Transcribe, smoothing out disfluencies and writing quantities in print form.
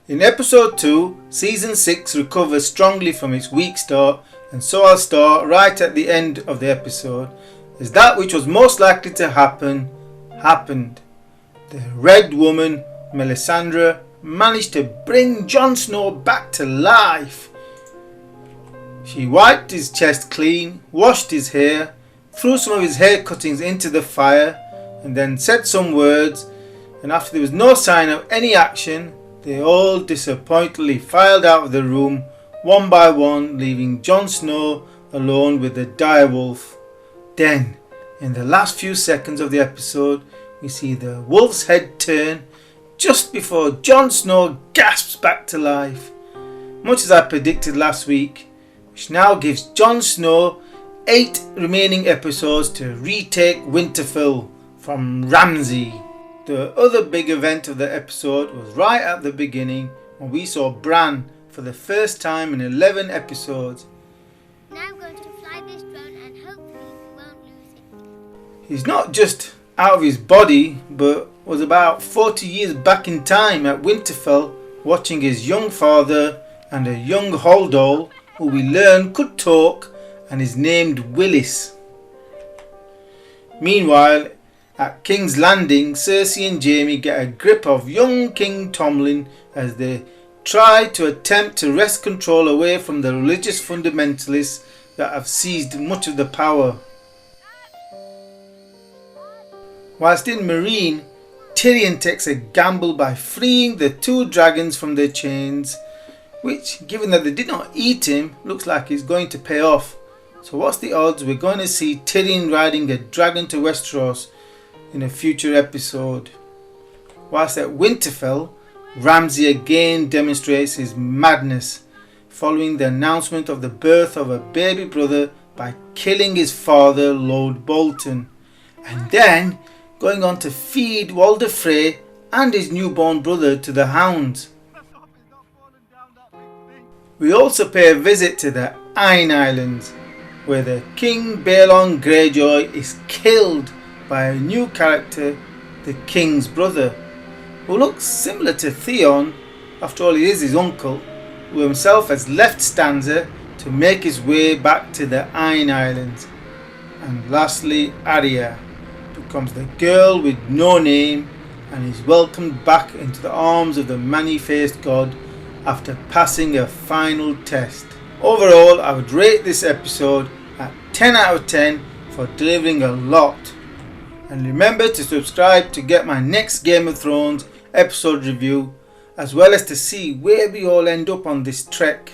In episode 2, season 6 recovers strongly from its weak start, and so I'll start right at the end of the episode, as that which was most likely to happen, happened. The Red Woman, Melisandre, managed to bring Jon Snow back to life. She wiped his chest clean, washed his hair, threw some of his hair cuttings into the fire, and then said some words, and after there was no sign of any action, they all disappointedly filed out of the room, one by one, leaving Jon Snow alone with the direwolf. Then, in the last few seconds of the episode, we see the wolf's head turn just before Jon Snow gasps back to life. Much as I predicted last week, which now gives Jon Snow 8 remaining episodes to retake Winterfell from Ramsay. The other big event of the episode was right at the beginning when we saw Bran for the first time in 11 episodes. Now I'm going to fly this drone and hopefully we won't lose it. He's not just out of his body, but was about 40 years back in time at Winterfell, watching his young father and a young Holdall, who we learn could talk and is named Willis. Meanwhile, at King's Landing, Cersei and Jaime get a grip of young King Tomlin as they try to attempt to wrest control away from the religious fundamentalists that have seized much of the power. Whilst in Meereen, Tyrion takes a gamble by freeing the 2 dragons from their chains, which, given that they did not eat him, looks like it's going to pay off. So what's the odds we're going to see Tyrion riding a dragon to Westeros in a future episode? Whilst at Winterfell, Ramsay again demonstrates his madness following the announcement of the birth of a baby brother by killing his father, Lord Bolton, and then going on to feed Walder Frey and his newborn brother to the hounds. We also pay a visit to the Iron Islands, where the King Balon Greyjoy is killed by a new character, the King's brother, who looks similar to Theon. After all, he is his uncle, who himself has left Stanza to make his way back to the Iron Islands. And lastly, Arya becomes the girl with no name and is welcomed back into the arms of the many-faced god after passing a final test. Overall, I would rate this episode at 10 out of 10 for delivering a lot. And remember to subscribe to get my next Game of Thrones episode review, as well as to see where we all end up on this trek.